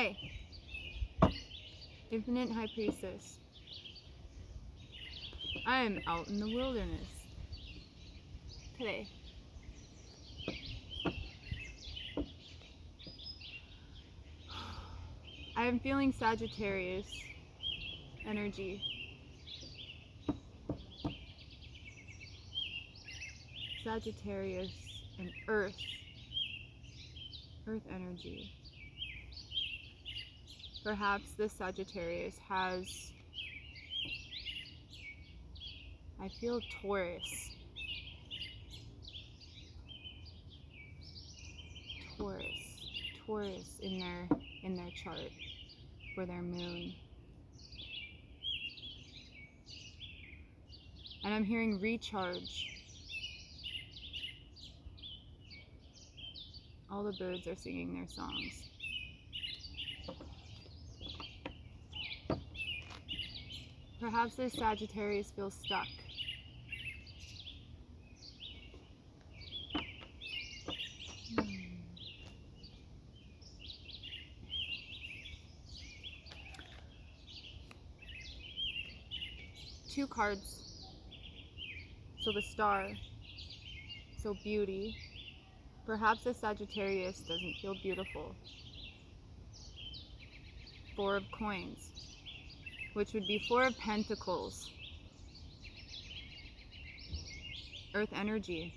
Hi, Infinite High Priestess. I am out in the wilderness today. I am feeling Sagittarius energy. Sagittarius and Earth energy. Perhaps this Sagittarius has, I feel Taurus in their chart for their moon. And I'm hearing recharge. All the birds are singing their songs. Perhaps this Sagittarius feels stuck. Two cards. So the star, so beauty. Perhaps the Sagittarius doesn't feel beautiful. Four of coins, which would be Four of Pentacles. Earth energy.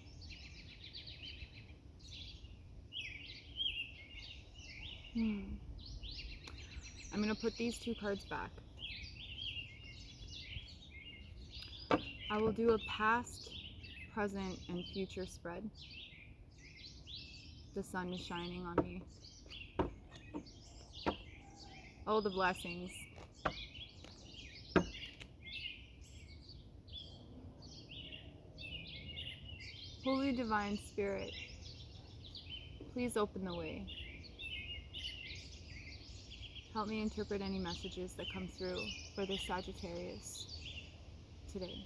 I'm going to put these two cards back. I will do a past, present, and future spread. The sun is shining on me. Oh, the blessings. Holy Divine Spirit, please open the way. Help me interpret any messages that come through for this Sagittarius today.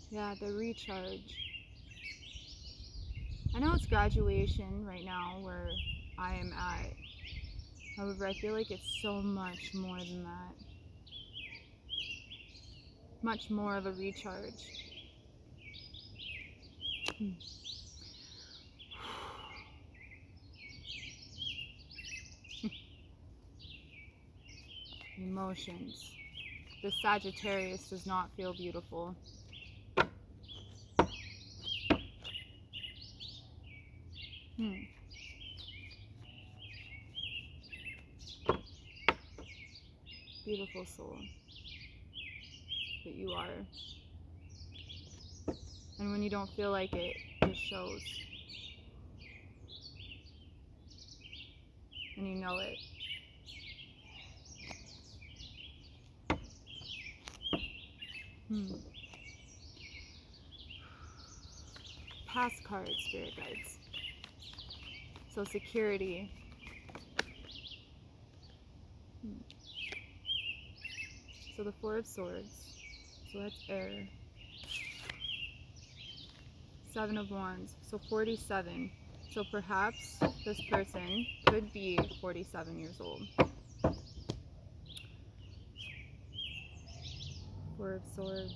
Yeah, the recharge. I know it's graduation right now where I am at. However, I feel like it's so much more than that. Much more of a recharge. Emotions. The Sagittarius does not feel beautiful. Beautiful soul that you are. And when you don't feel like it, it shows. And you know it. Past cards, spirit guides. So security. So the Four of Swords. So that's air. Seven of Wands. So 47. So perhaps this person could be 47 years old. Four of Swords.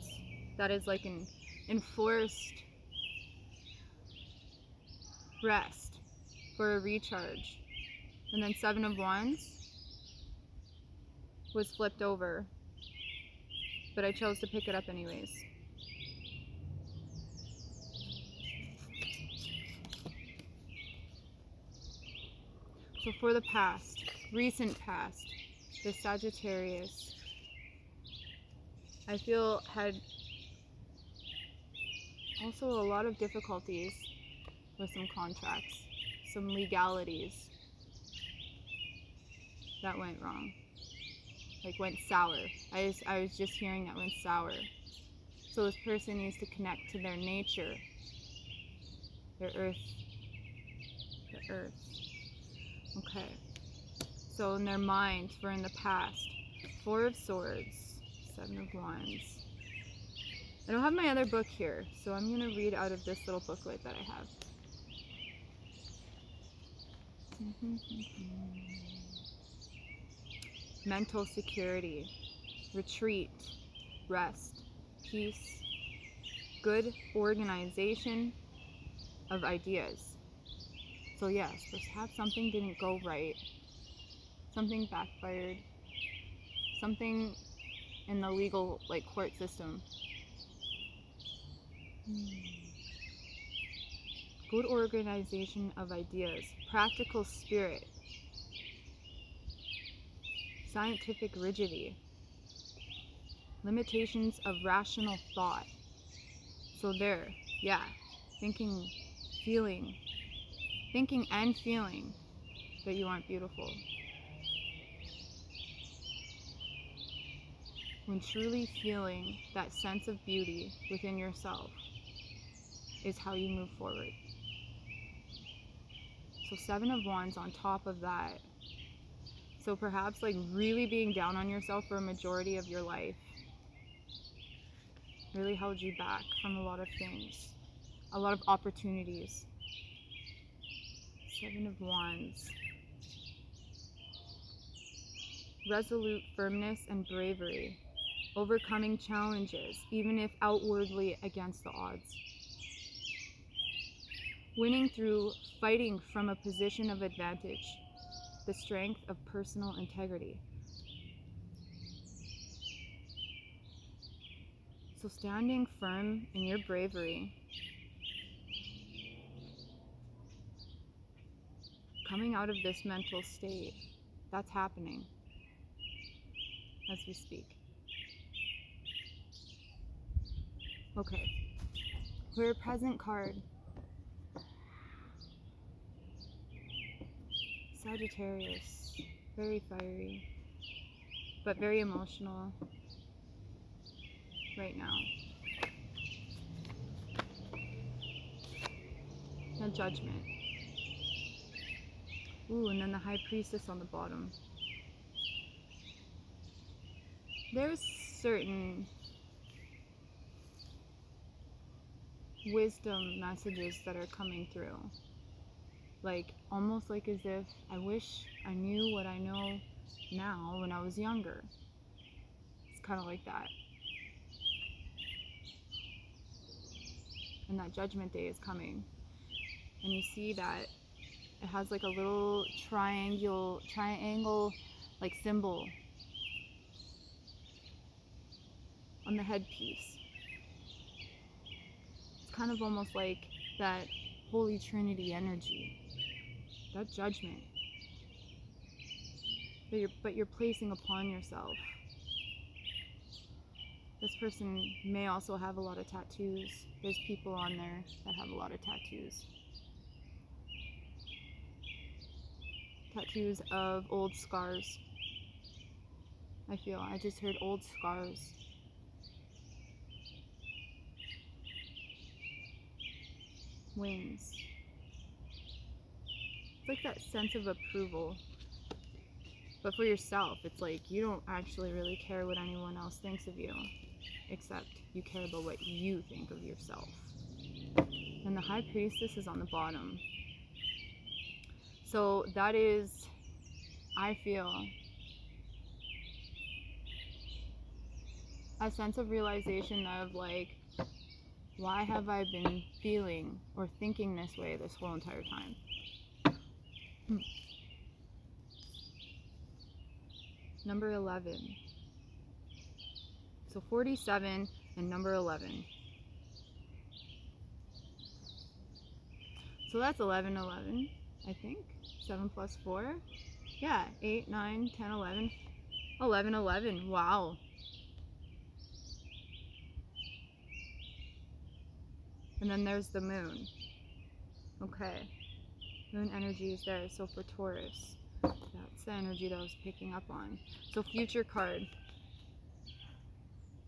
That is like an enforced rest for a recharge. And then Seven of Wands was flipped over, but I chose to pick it up anyways. So for the past, recent past, the Sagittarius, I feel had also a lot of difficulties with some contracts, some legalities that went wrong, like went sour. I was just hearing that went sour. So this person needs to connect to their nature, their earth, the earth. Okay. So in their minds, we're in the past. Four of Swords, Seven of Wands. I don't have my other book here, so I'm going to read out of this little booklet that I have. Mental security, retreat, rest, peace, good organization of ideas. So yes, perhaps something didn't go right, something backfired, something in the legal, like, court system. Good organization of ideas, practical spirit, scientific rigidity, limitations of rational thought. So there, yeah, thinking and feeling that you aren't beautiful. When truly feeling that sense of beauty within yourself is how you move forward. So 7 of Wands on top of that. So perhaps like really being down on yourself for a majority of your life really held you back from a lot of things, a lot of opportunities. 7 of Wands. Resolute firmness and bravery, overcoming challenges, even if outwardly against the odds. Winning through fighting from a position of advantage, the strength of personal integrity. So standing firm in your bravery, coming out of this mental state, that's happening as we speak. Okay, for a present card, Sagittarius, very fiery, but very emotional right now. No Judgment. Ooh, and then the High Priestess on the bottom. There's certain wisdom messages that are coming through. Like, almost like as if I wish I knew what I know now when I was younger. It's kind of like that. And that Judgment Day is coming. And you see that it has like a little triangle like symbol on the headpiece. It's kind of almost like that Holy Trinity energy, that judgment that you're placing upon yourself. This person may also have a lot of tattoos. There's people on there that have a lot of tattoos. Tattoos of old scars. I just heard old scars. Wings. It's like that sense of approval. But for yourself, it's like you don't actually really care what anyone else thinks of you, except you care about what you think of yourself. And the High Priestess is on the bottom. So that is, I feel, a sense of realization of like, why have I been feeling or thinking this way this whole entire time? Number 11. So 47 and number 11. So that's 11, 11, I think. 7 plus 4. Yeah, 8, 9, 10, 11. 11, 11. Wow. And then there's the moon. Okay. Moon energy is there. So for Taurus, that's the energy that I was picking up on. So future card.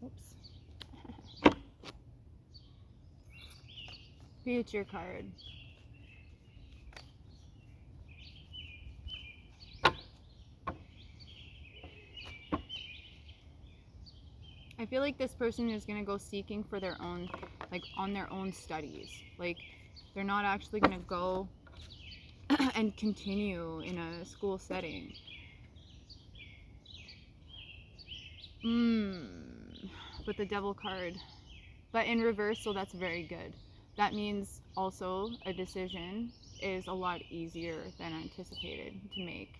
Oops. Future card. I feel like this person is going to go seeking for their own, like on their own studies. Like they're not actually going to go and continue in a school setting. With the devil card. But in reversal, that's very good. That means also a decision is a lot easier than anticipated to make.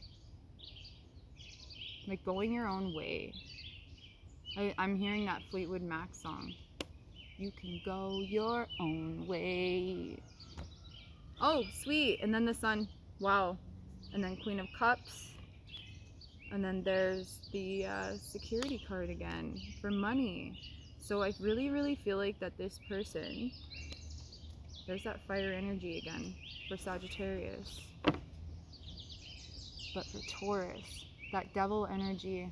Like going your own way. I'm hearing that Fleetwood Mac song. You can go your own way. Oh, sweet. And then the sun. Wow. And then Queen of Cups. And then there's the security card again for money. So I really, really feel like that this person, there's that fire energy again for Sagittarius. But for Taurus, that devil energy,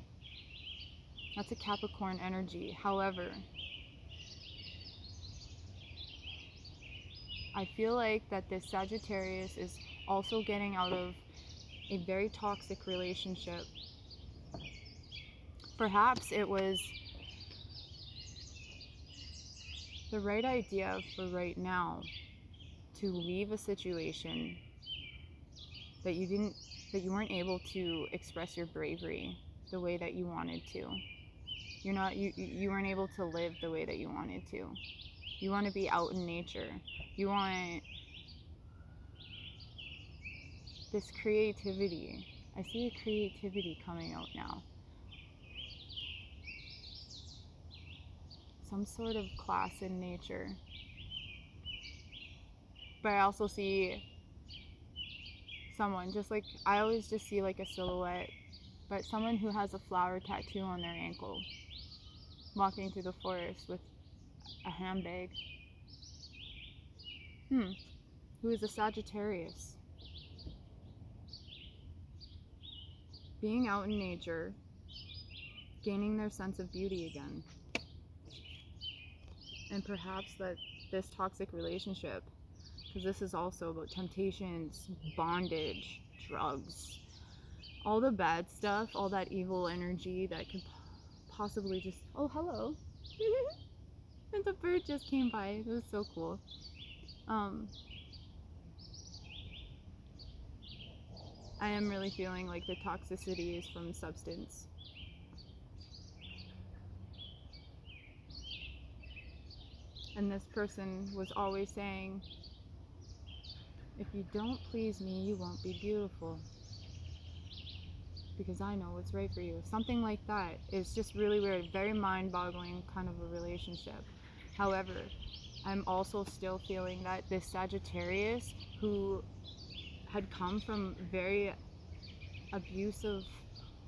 that's a Capricorn energy. However, I feel like that this Sagittarius is also getting out of a very toxic relationship. Perhaps it was the right idea for right now to leave a situation that you weren't able to express your bravery the way that you wanted to. You weren't able to live the way that you wanted to. You want to be out in nature. You want this creativity. I see a creativity coming out now. Some sort of class in nature. But I also see someone, just like, I always just see like a silhouette, but someone who has a flower tattoo on their ankle, walking through the forest with a handbag. Who is a Sagittarius? Being out in nature, gaining their sense of beauty again. And perhaps that this toxic relationship, because this is also about temptations, bondage, drugs, all the bad stuff, all that evil energy that could possibly just, oh, hello. And the bird just came by. It was so cool. I am really feeling like the toxicity is from substance. And this person was always saying, if you don't please me, you won't be beautiful. Because I know what's right for you. Something like that. It's just really weird. Very mind-boggling kind of a relationship. However, I'm also still feeling that this Sagittarius, who had come from very abusive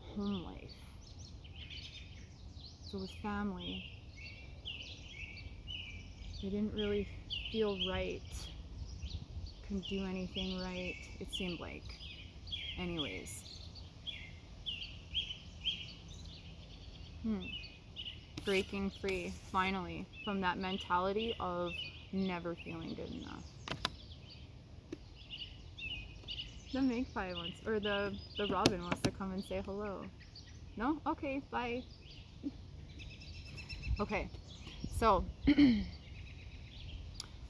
home life, so with family, they didn't really feel right, couldn't do anything right, it seemed like. Anyways. Breaking free, finally, from that mentality of never feeling good enough. The magpie wants, or the robin wants to come and say hello. No? Okay, bye. Okay, so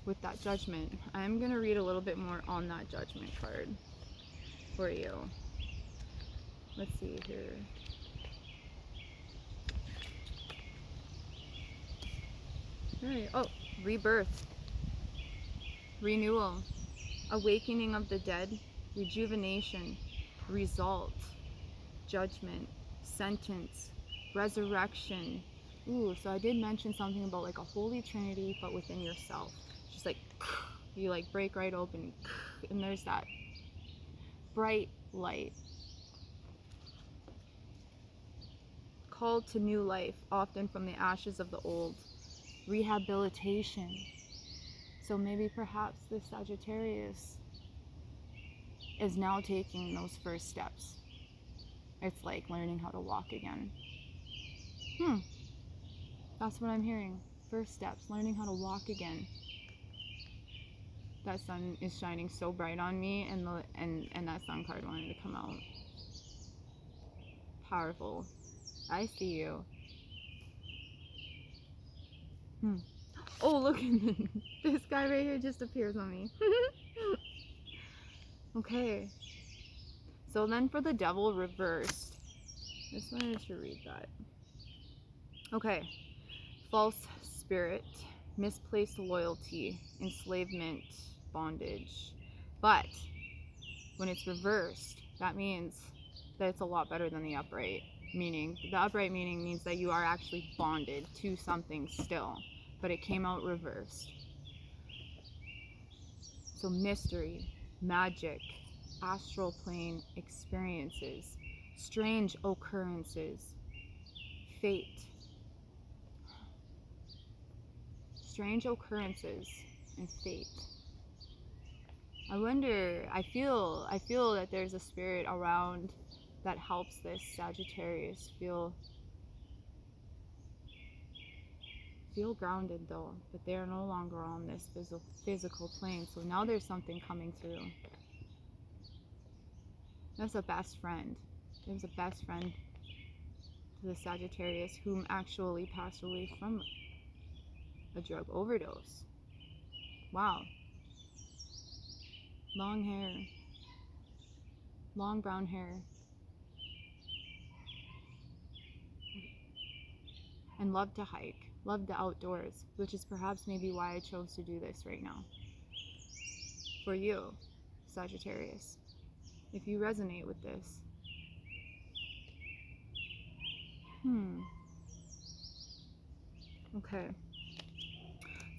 with that judgment, I'm going to read a little bit more on that judgment card for you. Let's see here. Alright, oh, rebirth, renewal, awakening of the dead, rejuvenation, result, judgment, sentence, resurrection. Ooh, so I did mention something about like a holy trinity, but within yourself. Just like, you like break right open, and there's that bright light. Called to new life, often from the ashes of the old. Rehabilitation. So maybe perhaps this Sagittarius is now taking those first steps. It's like learning how to walk again. That's what I'm hearing. First steps, learning how to walk again. That sun is shining so bright on me, and that sun card wanted to come out. Powerful. I see you. Oh, look at this guy right here just appears on me. Okay. So then for the devil reversed, just wanted to read that. Okay. False spirit, misplaced loyalty, enslavement, bondage. But when it's reversed, that means that it's a lot better than the upright meaning. The upright meaning means that you are actually bonded to something still, but it came out reversed. So mystery, magic, astral plane experiences, strange occurrences, fate. Strange occurrences and fate. I wonder, I feel that there's a spirit around that helps this Sagittarius feel grounded though, but they're no longer on this physical plane. So now there's something coming through. That's a best friend. There's a best friend to the Sagittarius whom actually passed away from a drug overdose. Wow. Long hair. Long brown hair. And loved to hike. Loved the outdoors, which is perhaps maybe why I chose to do this right now. For you, Sagittarius, if you resonate with this. Okay.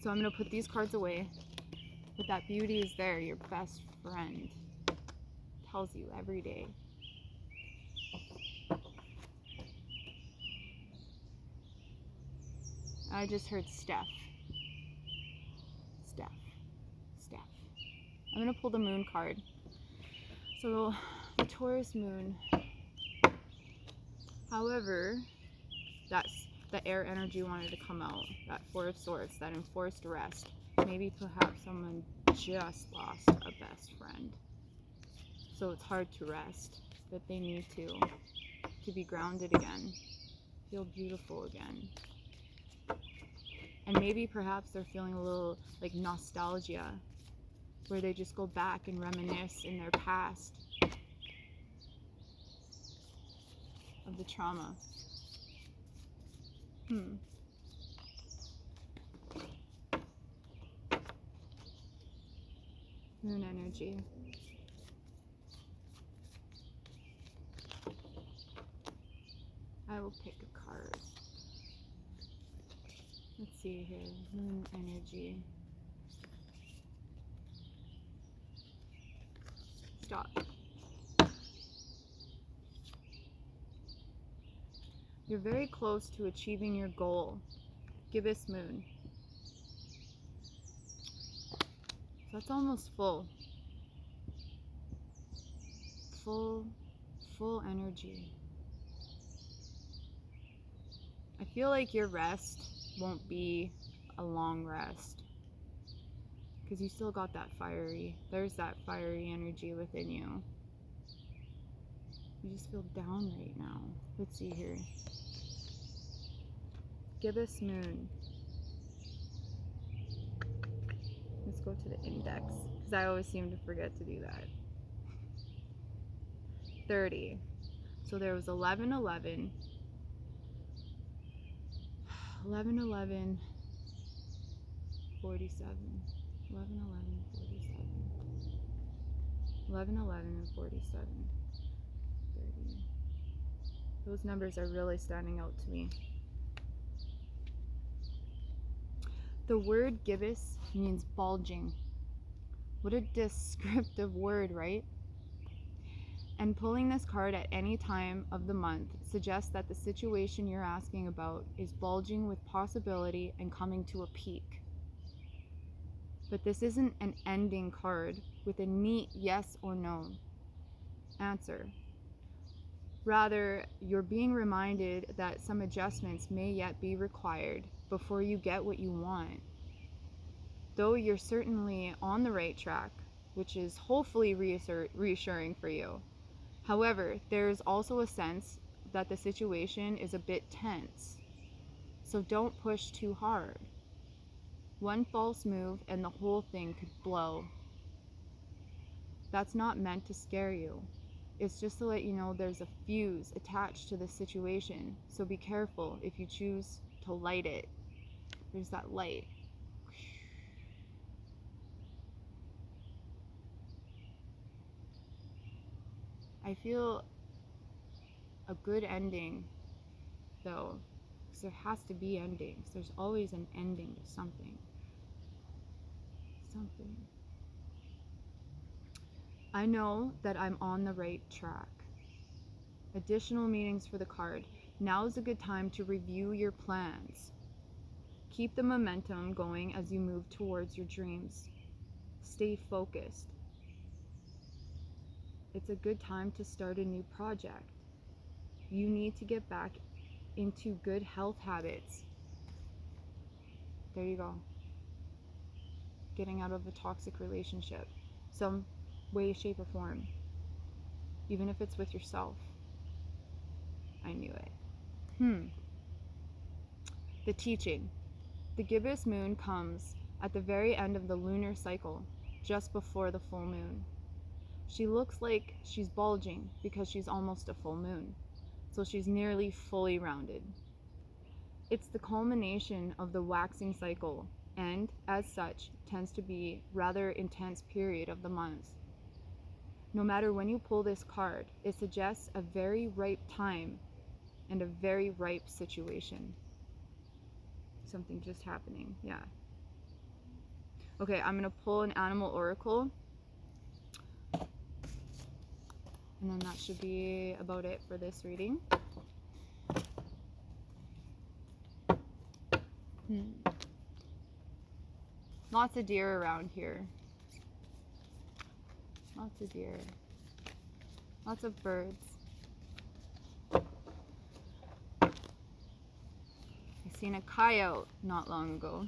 So I'm going to put these cards away. But that beauty is there, your best friend. Tells you every day. I just heard Steph. I'm going to pull the moon card. So the Taurus moon. However, that's the air energy wanted to come out. That Four of Swords, that enforced rest. Maybe perhaps someone just lost a best friend. So it's hard to rest. But they need to be grounded again. Feel beautiful again. And maybe perhaps they're feeling a little like nostalgia, where they just go back and reminisce in their past of the trauma. Moon energy. I will pick a card. Let's see here. Moon energy. Stop. You're very close to achieving your goal. Gibbous moon. So that's almost full. Full energy. I feel like your rest won't be a long rest, because you still got that there's that fiery energy within you. You just feel down right now. Let's see here. Gibbous moon. Let's go to the index, because I always seem to forget to do that. 30. So there was 11, 11, 11, 11, 47, 11, 11, 47, 11, 11, and 47, 30. Those numbers are really standing out to me. The word gibbous means bulging. What a descriptive word, right? And pulling this card at any time of the month suggests that the situation you're asking about is bulging with possibility and coming to a peak. But this isn't an ending card with a neat yes or no answer. Rather, you're being reminded that some adjustments may yet be required before you get what you want. Though you're certainly on the right track, which is hopefully reassuring for you. However, there's also a sense that the situation is a bit tense. So don't push too hard. One false move and the whole thing could blow. That's not meant to scare you. It's just to let you know there's a fuse attached to this situation. So be careful if you choose to light it. There's that light. I feel a good ending, though, because there has to be endings. There's always an ending to something. I know that I'm on the right track. Additional meanings for the card. Now is a good time to review your plans. Keep the momentum going as you move towards your dreams. Stay focused. It's a good time to start a new project. You need to get back into good health habits. There you go. Getting out of a toxic relationship. Some way, shape, or form. Even if it's with yourself. I knew it. The teaching. The gibbous moon comes at the very end of the lunar cycle, just before the full moon. She looks like she's bulging because she's almost a full moon, so she's nearly fully rounded. It's the culmination of the waxing cycle, and, as such, tends to be a rather intense period of the month. No matter when you pull this card, it suggests a very ripe time and a very ripe situation. Something just happening, yeah. Okay, I'm gonna pull an animal oracle. And then that should be about it for this reading. Lots of deer around here. Lots of deer. Lots of birds. I seen a coyote not long ago.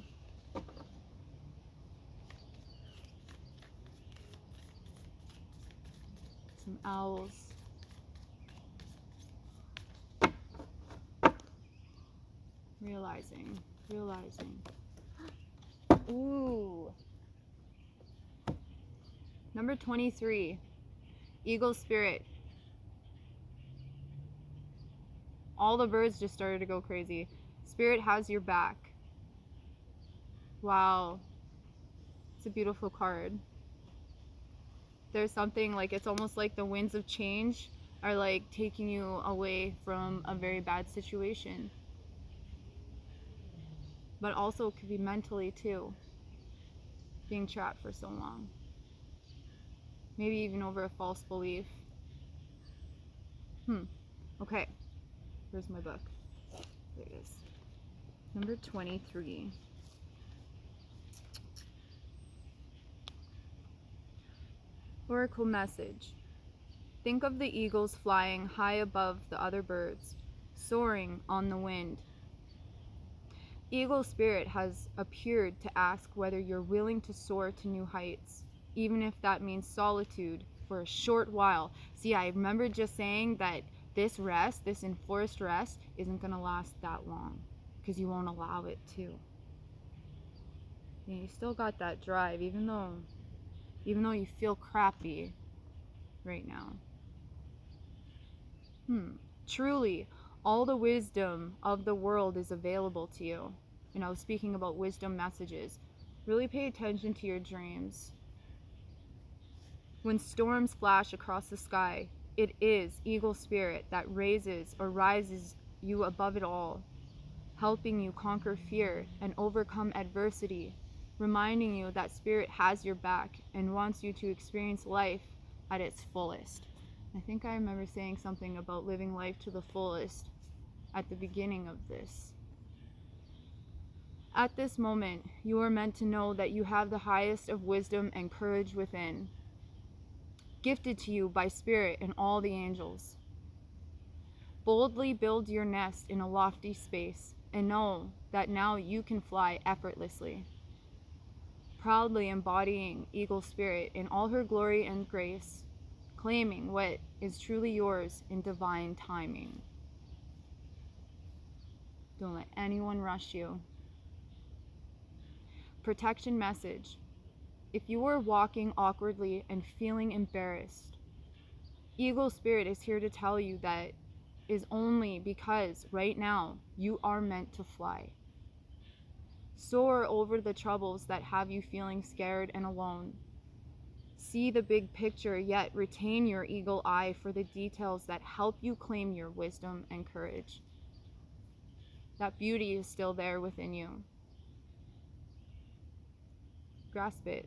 Some owls. Realizing. Ooh. Number 23. Eagle spirit. All the birds just started to go crazy. Spirit has your back. Wow. It's a beautiful card. There's something like, it's almost like the winds of change are like taking you away from a very bad situation. But also it could be mentally too. Being trapped for so long. Maybe even over a false belief. Okay. Where's my book? There it is. Number 23. Oracle message. Think of the eagles flying high above the other birds, soaring on the wind. Eagle spirit has appeared to ask whether you're willing to soar to new heights, even if that means solitude for a short while. See, I remember just saying that this rest, this enforced rest, isn't going to last that long because you won't allow it to. You still got that drive, even though you feel crappy right now. Truly, all the wisdom of the world is available to you. And I was speaking about wisdom messages. Really pay attention to your dreams. When storms flash across the sky, it is Eagle Spirit that rises you above it all, helping you conquer fear and overcome adversity, reminding you that Spirit has your back and wants you to experience life at its fullest. I think I remember saying something about living life to the fullest at the beginning of this. At this moment, you are meant to know that you have the highest of wisdom and courage within, gifted to you by Spirit and all the angels. Boldly build your nest in a lofty space and know that now you can fly effortlessly, proudly embodying Eagle Spirit in all her glory and grace, claiming what is truly yours in divine timing. Don't let anyone rush you. protection message. If you are walking awkwardly and feeling embarrassed, Eagle Spirit is here to tell you that is only because right now you are meant to fly. Soar over the troubles that have you feeling scared and alone. See the big picture, yet retain your eagle eye for the details that help you claim your wisdom and courage. That beauty is still there within you. Grasp it.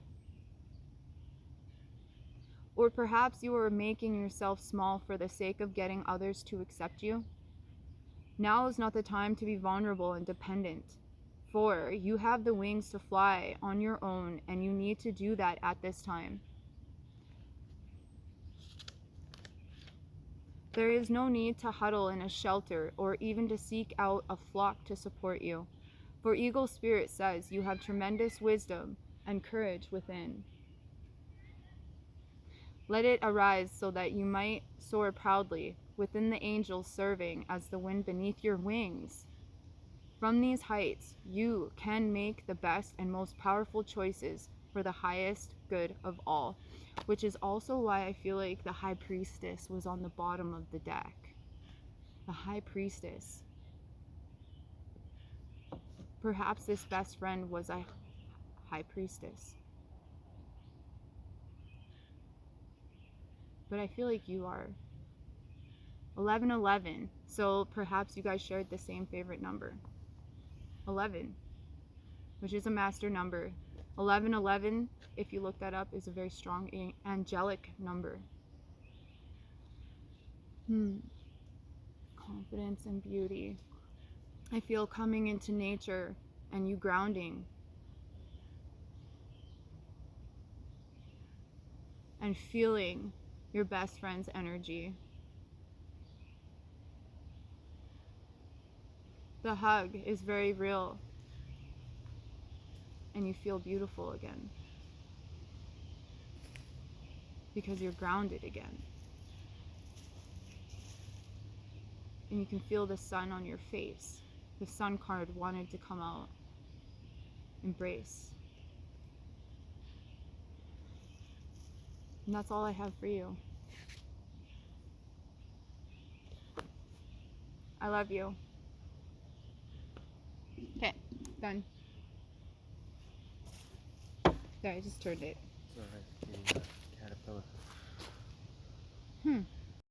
Or perhaps you are making yourself small for the sake of getting others to accept you. Now is not the time to be vulnerable and dependent, for you have the wings to fly on your own, and you need to do that at this time. There is no need to huddle in a shelter or even to seek out a flock to support you, for Eagle Spirit says you have tremendous wisdom and courage within. Let it arise so that you might soar proudly within the angels serving as the wind beneath your wings. From these heights, you can make the best and most powerful choices for the highest good of all, which is also why I feel like the High Priestess was on the bottom of the deck. The High Priestess. Perhaps this best friend was a High Priestess. But I feel like you are. 1111. So perhaps you guys shared the same favorite number. 11, which is a master number. 1111, if you look that up, is a very strong angelic number. Confidence and beauty. I feel coming into nature and you grounding. And feeling your best friend's energy. The hug is very real. And you feel beautiful again. Because you're grounded again. And you can feel the sun on your face. The sun card wanted to come out. Embrace. And that's all I have for you. I love you. Okay, done. There, I just turned it. Sorry, the caterpillar.